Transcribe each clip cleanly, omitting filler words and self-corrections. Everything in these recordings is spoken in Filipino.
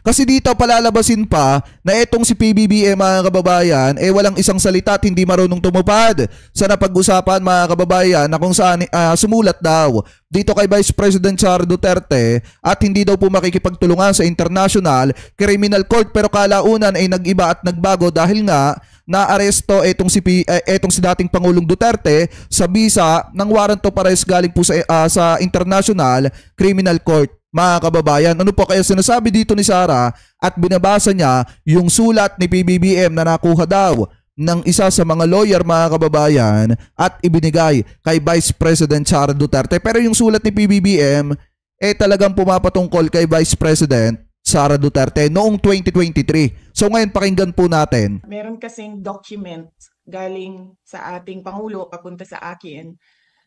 Kasi dito palalabasin pa na etong si PBBM mga kababayan, walang isang salita at hindi marunong tumupad sa napag-usapan mga kababayan na kung saan sumulat daw dito kay Vice President Sara Duterte at hindi daw po makikipagtulungan sa International Criminal Court, pero kalaunan ay nag-iba at nagbago dahil nga naaresto etong si dating Pangulong Duterte sa bisa ng warrant of arrest galing po sa International Criminal Court. Mga kababayan, ano po kaya sinasabi dito ni Sara at binabasa niya yung sulat ni PBBM na nakuha daw ng isa sa mga lawyer mga kababayan at ibinigay kay Vice President Sara Duterte. Pero yung sulat ni PBBM talagang pumapatungkol kay Vice President Sara Duterte noong 2023. So ngayon pakinggan po natin. Meron kasing document galing sa ating Pangulo papunta sa akin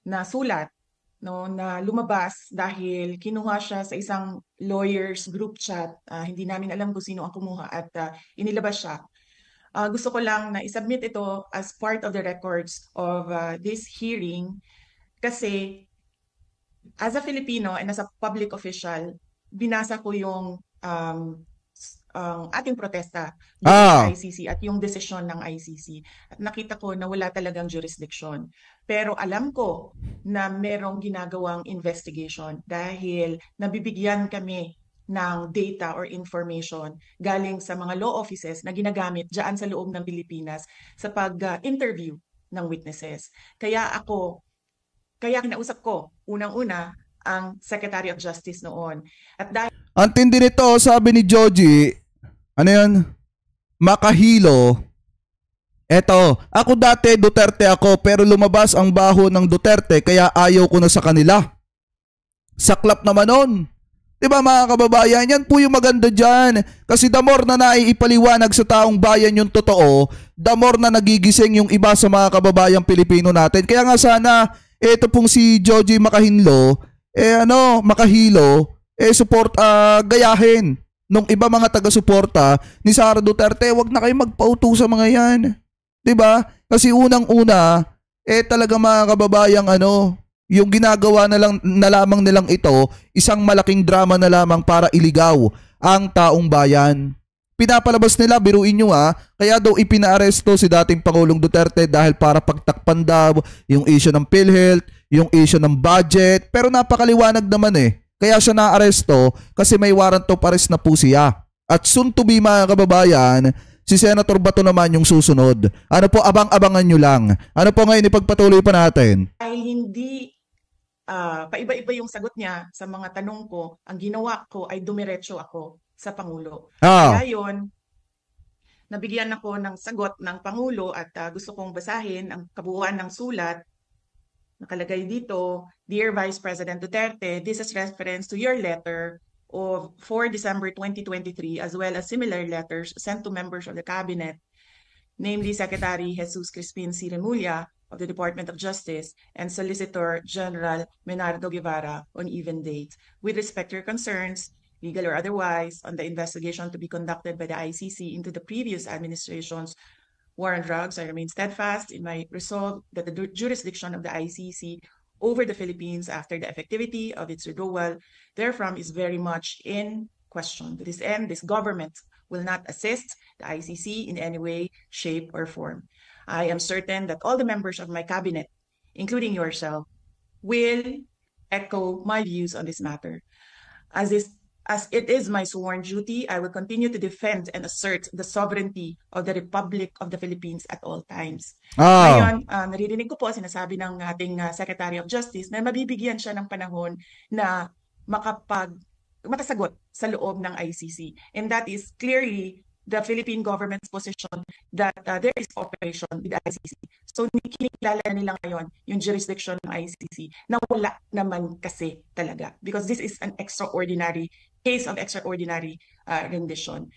na sulat na lumabas dahil kinuha siya sa isang lawyers group chat. Hindi namin alam kung sino ang kumuha at inilabas siya. Gusto ko lang na isubmit ito as part of the records of this hearing kasi as a Filipino and as a public official, binasa ko yung ating protesta sa ICC at yung desisyon ng ICC. At nakita ko na wala talagang jurisdiction. Pero alam ko na merong ginagawang investigation dahil nabibigyan kami ng data or information galing sa mga law offices na ginagamit dyan sa loob ng Pilipinas sa pag-interview ng witnesses. Kaya kinausap ko unang-una ang Secretary of Justice noon. At dahil ang tindi nito, sabi ni Joji, ano yun? Makahilo. Eto, ako dati Duterte ako pero lumabas ang baho ng Duterte kaya ayaw ko na sa kanila. Saklap naman nun. Diba mga kababayan, yan po yung maganda dyan. Kasi the more na naiipaliwanag sa taong bayan yung totoo, the more na nagigising yung iba sa mga kababayang Pilipino natin. Kaya nga sana, eto pong si Joji Makahilo, gayahin nung iba mga taga-suporta ni Sara Duterte, wag na kayo magpauto sa mga yan. 'Di ba? Kasi unang-una talaga mga kababayang yung ginagawa na lamang nilang ito, isang malaking drama na lamang para iligaw ang taong bayan. Pinapalabas nila, biruin nyo kaya daw ipinaaresto si dating Pangulong Duterte dahil para pagtakpan daw yung issue ng PhilHealth, yung issue ng budget, pero napakaliwanag naman Kaya siya naaresto kasi may warrant of arrest na po siya. At soon to be mga kababayan, si Senator Bato naman yung susunod. Ano po, abang-abangan nyo lang. Ano po ngayon ipagpatuloy pa natin? Ay hindi paiba-iba yung sagot niya sa mga tanong ko. Ang ginawa ko ay dumiretso ako sa Pangulo. Kaya yun, nabigyan ako ng sagot ng Pangulo at gusto kong basahin ang kabuuan ng sulat. Nakalagay dito, Dear Vice President Duterte, this is reference to your letter of 4 December 2023 as well as similar letters sent to members of the Cabinet, namely Secretary Jesus Crispin C. Remulla of the Department of Justice and Solicitor General Menardo Guevara on even dates with respect to your concerns, legal or otherwise, on the investigation to be conducted by the ICC into the previous administration's war on drugs. I remain steadfast in my resolve that the jurisdiction of the ICC over the Philippines after the effectivity of its withdrawal therefrom is very much in question. To this end, this government will not assist the ICC in any way, shape, or form. I am certain that all the members of my cabinet, including yourself, will echo my views on this matter. As it is my sworn duty, I will continue to defend and assert the sovereignty of the Republic of the Philippines at all times. Ngayon, naririnig ko po sinasabi ng ating Secretary of Justice na mabibigyan siya ng panahon na makasagot sa loob ng ICC. And that is clearly the Philippine government's position that there is cooperation with the ICC. So kinikilala nila ngayon yung jurisdiction ng ICC na wala naman kasi talaga because this is an extraordinary case of extraordinary rendition.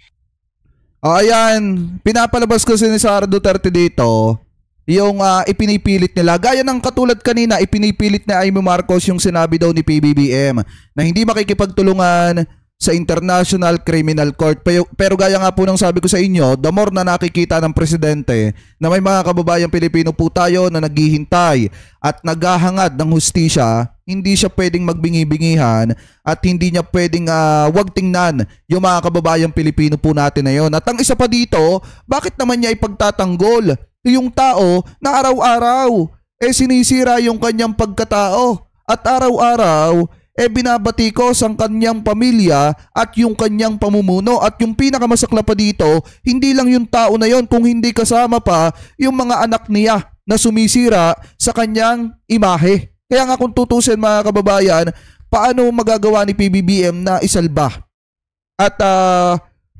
Ayan, pinapalabas kasi ni Sara Duterte dito yung ipinipilit nila. Gaya ng katulad kanina, ipinipilit ni Amy Marcos yung sinabi daw ni PBBM na hindi makikipagtulungan sa International Criminal Court. Pero gaya nga po ng sabi ko sa inyo, the more na nakikita ng presidente na may mga kababayang Pilipino po tayo na naghihintay at naghahangad ng hustisya, hindi siya pwedeng magbingi-bingihan at hindi niya pwedeng wag tingnan yung mga kababayang Pilipino po natin na yun. At ang isa pa dito, bakit naman niya ipagtatanggol yung tao na araw-araw sinisira yung kanyang pagkatao at araw-araw binabatikos ang kanyang pamilya at yung kanyang pamumuno. At yung pinakamasakla pa dito, hindi lang yung tao na yon, kung hindi kasama pa yung mga anak niya na sumisira sa kanyang imahe. Kaya nga kung tutusin mga kababayan, paano magagawa ni PBBM na isalba at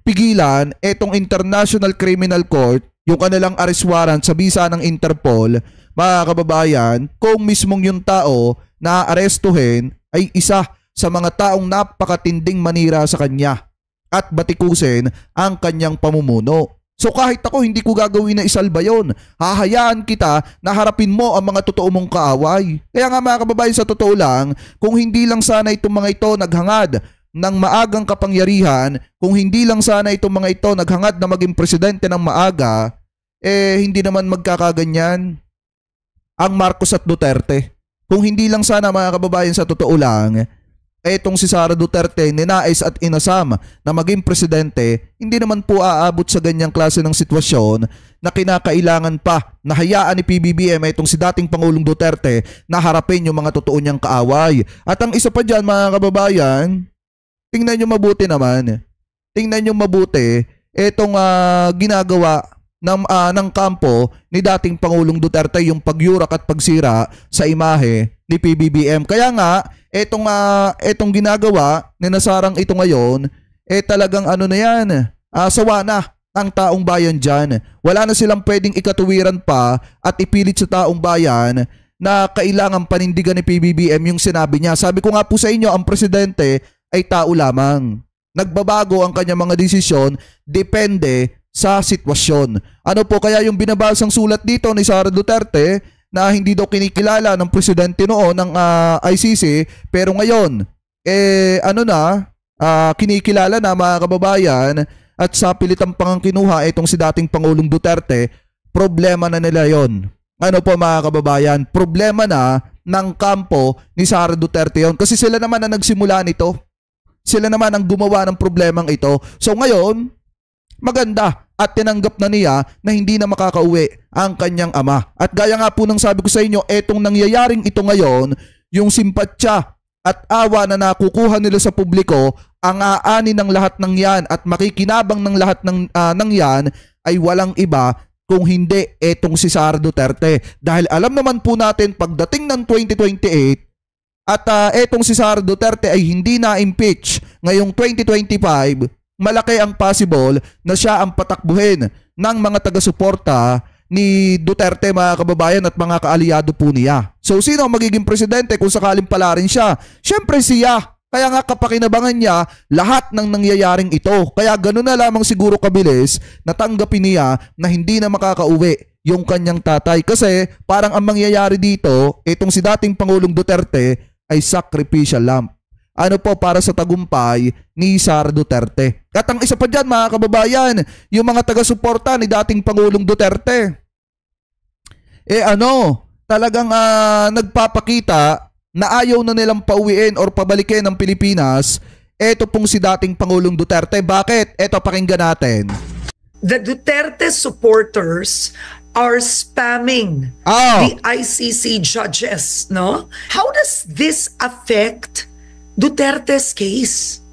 pigilan etong International Criminal Court, yung kanilang arrest warrant sa bisa ng Interpol, mga kababayan, kung mismong yung tao na arestuhin ay isa sa mga taong napakatinding manira sa kanya at batikusin ang kanyang pamumuno. So kahit ako hindi ko gagawin na isalba yon, hahayaan kita na harapin mo ang mga totoo mong kaaway. Kaya nga mga kababayan, sa totoo lang, kung hindi lang sana itong mga ito naghangad ng maagang kapangyarihan, kung hindi lang sana itong mga ito naghangad na maging presidente ng maaga, hindi naman magkakaganyan ang Marcos at Duterte. Kung hindi lang sana mga kababayan, sa totoo lang, etong si Sara Duterte ninais at inasam na maging presidente, hindi naman po aabot sa ganyang klase ng sitwasyon na kinakailangan pa na hayaan ni PBBM itong si dating Pangulong Duterte na harapin yung mga totoo niyang kaaway. At ang isa pa dyan mga kababayan, tingnan nyo mabuti naman. Tingnan nyo mabuti itong ginagawa ng kampo ni dating Pangulong Duterte, yung pagyurak at pagsira sa imahe ni PBBM. Kaya nga, etong ginagawa ni Nasarang ito ngayon, talagang ano na yan, sawa na ang taong bayan dyan. Wala na silang pwedeng ikatuwiran pa at ipilit sa taong bayan na kailangan panindigan ni PBBM yung sinabi niya. Sabi ko nga po sa inyo, ang presidente ay tao lamang. Nagbabago ang kanyang mga desisyon, depende sa sitwasyon. Ano po kaya yung binabasang sulat dito ni Sara Duterte na hindi daw kinikilala ng presidente noon ng ICC, pero ngayon kinikilala na mga kababayan, at sa pilitang pangangkinuha itong si dating Pangulong Duterte, problema na nila yon. Ano po mga kababayan, problema na ng kampo ni Sara Duterte yon, kasi sila naman ang nagsimula nito. Sila naman ang gumawa ng problemang ito. So ngayon, maganda at tinanggap na niya na hindi na makakauwi ang kanyang ama. At gaya nga po ng sabi ko sa inyo, etong nangyayaring ito ngayon, yung simpatsya at awa na nakukuha nila sa publiko, ang aani ng lahat ng yan at makikinabang ng lahat ng yan ay walang iba kung hindi etong si Sara Duterte. Dahil alam naman po natin, pagdating ng 2028, at etong si Sara Duterte ay hindi na-impeach ngayong 2025, malaki ang possible na siya ang patakbuhin ng mga taga-suporta ni Duterte mga kababayan at mga kaalyado po niya. So sino ang magiging presidente kung sakaling pala rin siya? Siyempre siya. Kaya nga kapakinabangan niya lahat ng nangyayaring ito. Kaya gano'n na lamang siguro kabilis na tanggapin niya na hindi na makakauwi yung kanyang tatay. Kasi parang ang mangyayari dito, itong si dating Pangulong Duterte ay sacrificial lamb. Ano po, para sa tagumpay ni Sara Duterte. At ang isa pa dyan mga kababayan, yung mga taga-suporta ni dating Pangulong Duterte, talagang nagpapakita na ayaw na nilang pauwiin or pabalikin ng Pilipinas eto pong si dating Pangulong Duterte. Bakit? Eto, pakinggan natin. The Duterte supporters are spamming the ICC judges, no? How does this affect Duterte's case?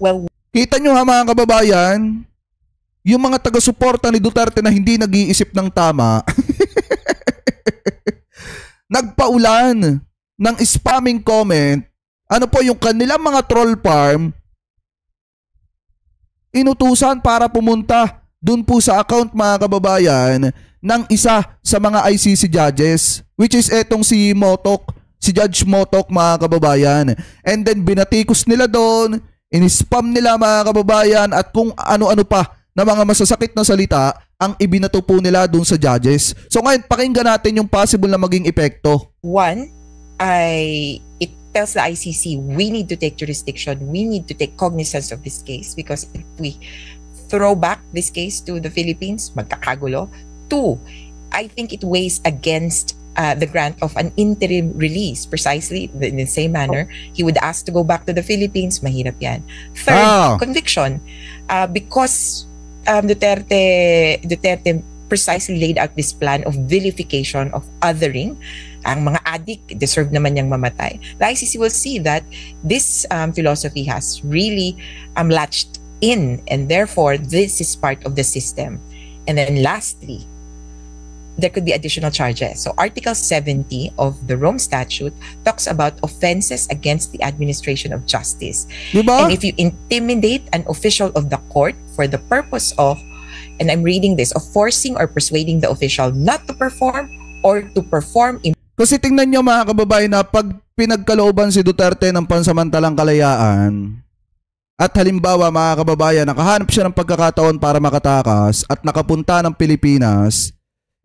Well, kita nyo ha mga kababayan, yung mga taga-suporta ni Duterte na hindi nag-iisip ng tama, nagpaulan ng spamming comment. Ano po, yung kanilang mga troll farm, inutusan para pumunta dun po sa account mga kababayan ng isa sa mga ICC judges, which is etong si Motok, si Judge Motok mga kababayan. And then binatikos nila doon, in-spam nila mga kababayan, at kung ano-ano pa na mga masasakit na salita ang ibinato po nila doon sa judges. So ngayon, pakinggan natin yung possible na maging epekto. one, it tells the ICC, we need to take jurisdiction, we need to take cognizance of this case, because if we throw back this case to the Philippines, magkakagulo. 2, I think it weighs against the grant of an interim release, precisely in the same manner. He would ask to go back to the Philippines, mahirap yan. 3rd, conviction. Because Duterte precisely laid out this plan of vilification, of othering. Ang mga addict, deserve naman niyang mamatay. The ICC will see that this philosophy has really latched in, and therefore this is part of the system. And then lastly, there could be additional charges. So Article 70 of the Rome Statute talks about offenses against the administration of justice. Diba? And if you intimidate an official of the court for the purpose of, and I'm reading this, of forcing or persuading the official not to perform or to perform. Kasi tingnan nyo mga kababayan na pag pinagkalooban si Duterte ng pansamantalang kalayaan, at halimbawa mga kababayan, nakahanap siya ng pagkakataon para makatakas at nakapunta ng Pilipinas,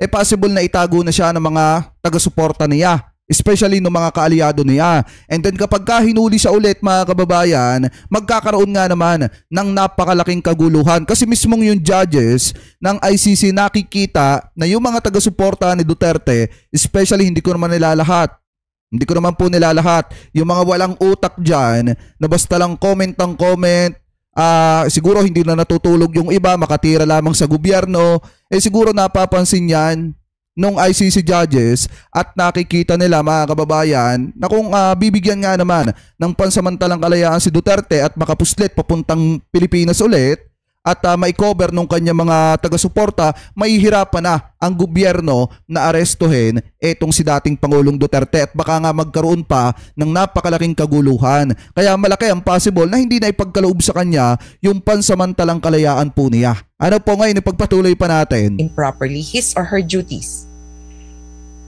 possible na itago na siya ng mga taga-suporta niya, especially ng mga kaalyado niya. And then kapag hinuli siya ulit mga kababayan, magkakaroon nga naman ng napakalaking kaguluhan, kasi mismong yung judges ng ICC nakikita na yung mga taga-suporta ni Duterte, especially hindi ko naman po nilalahat, yung mga walang utak dyan na basta lang comment ang comment, siguro hindi na natutulog yung iba, makatira lamang sa gobyerno, siguro napapansin yan nung ICC judges at nakikita nila mga kababayan na kung bibigyan nga naman ng pansamantalang kalayaan si Duterte at makapuslit papuntang Pilipinas ulit at mai-cover nung kanya mga taga-suporta, mahihirapan na ang gobyerno na arestuhin etong si dating Pangulong Duterte at baka nga magkaroon pa ng napakalaking kaguluhan. Kaya malaki ang possible na hindi na ipagkaloob sa kanya yung pansamantalang kalayaan po niya. Ano po ngayon, ipagpatuloy pa natin. Improperly his or her duties.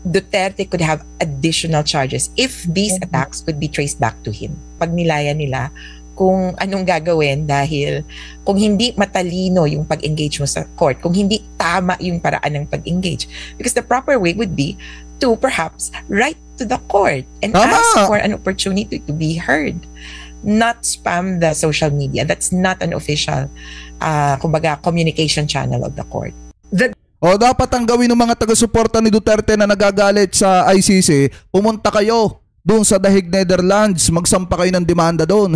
Duterte could have additional charges if these attacks could be traced back to him. Pag nilaya nila kung anong gagawin, dahil kung hindi matalino yung pag-engage mo sa court, kung hindi tama yung paraan ng pag-engage. Because the proper way would be to perhaps write to the court and ask for an opportunity to be heard. Not spam the social media. That's not an official kumbaga, communication channel of the court. Dapat ang gawin ng mga taga-suporta ni Duterte na nagagalit sa ICC, pumunta kayo doon sa The Hague, Netherlands, magsampa kayo ng demanda doon.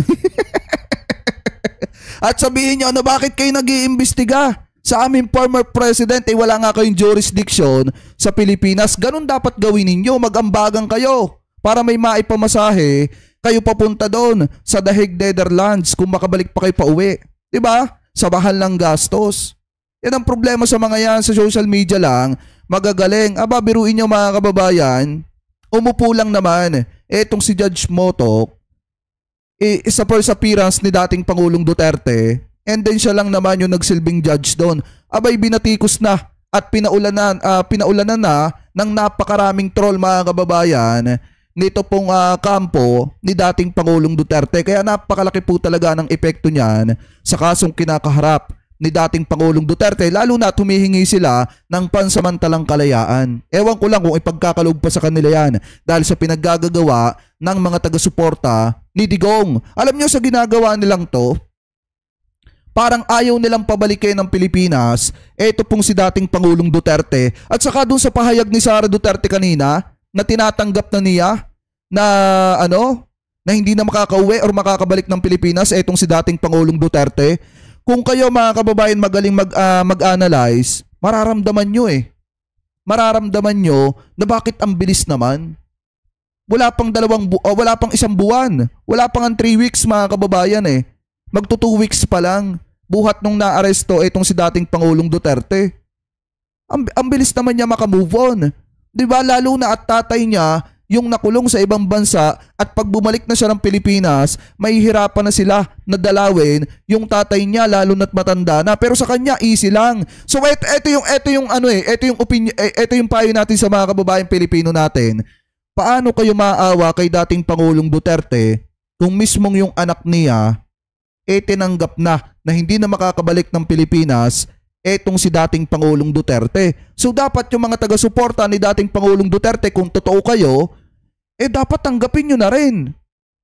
At sabihin nyo, bakit kayo nag-iimbestiga? Sa aming former president, wala nga kayong jurisdiction sa Pilipinas. Ganun dapat gawin ninyo, mag-ambagan kayo para may maipamasahe kayo papunta doon sa The Hague, Netherlands kung makabalik pa kayo pa uwi. Diba? Sa bahal ng gastos. Yan ang problema sa mga yan sa social media lang. Magagaling. Biruin nyo mga kababayan, umupo lang naman etong si Judge Motok, isa first appearance ni dating Pangulong Duterte, and then siya lang naman yung nagsilbing judge doon. Binatikos na at pinaulanan na ng napakaraming troll mga kababayan nito pong kampo ni dating Pangulong Duterte. Kaya napakalaki po talaga ng epekto niyan sa kasong kinakaharap ni dating Pangulong Duterte, lalo na humihingi sila ng pansamantalang kalayaan. Ewan ko lang kung ipagkakaloob pa sa kanila yan dahil sa pinaggagawa ng mga taga-suporta ni Digong. Alam nyo sa ginagawa nilang to, parang ayaw nilang pabalikin ng Pilipinas eto pong si dating Pangulong Duterte. At saka dun sa pahayag ni Sara Duterte kanina na tinatanggap na niya na na hindi na makakauwi or makakabalik ng Pilipinas etong si dating Pangulong Duterte. Kung kayo mga kababayan magaling mag-analyze, mararamdaman nyo Mararamdaman nyo na bakit ang bilis naman. Wala pang isang buwan. Wala pang 3 weeks mga kababayan Magto 2 weeks pa lang. Buhat nung naaresto itong si dating Pangulong Duterte. Ang bilis naman niya makamove on. Diba? Lalo na at tatay niya yung nakulong sa ibang bansa at pag bumalik na siya ng Pilipinas, mahihirapan na sila na dalawin yung tatay niya lalo na't matanda na. Pero sa kanya easy lang. So ito yung payo natin sa mga kababayang Pilipino natin. Paano kayo maawa kay dating Pangulong Duterte kung mismong yung anak niya tinanggap na hindi na makakabalik ng Pilipinas etong si dating Pangulong Duterte. So dapat yung mga taga-suporta ni dating Pangulong Duterte, kung totoo kayo, dapat tanggapin nyo na rin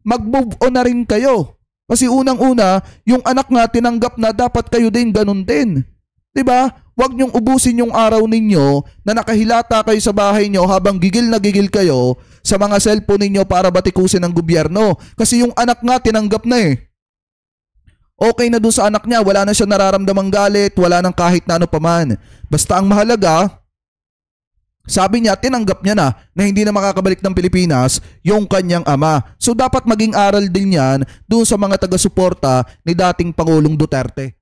mag-move on na rin kayo. Kasi unang-una, yung anak nga tinanggap na dapat kayo din ganun din. 'Di ba? Huwag niyong ubusin yung araw ninyo na nakahilata kayo sa bahay niyo habang gigil na gigil kayo sa mga cellphone ninyo para batikusin ng gobyerno. Kasi yung anak nga tinanggap na eh. Okay na dun sa anak niya, wala na siya nararamdamang galit, wala nang kahit na ano paman. Basta ang mahalaga, sabi niya, tinanggap niya na hindi na makakabalik ng Pilipinas yung kanyang ama. So dapat maging aral din yan dun sa mga taga-suporta ni dating Pangulong Duterte.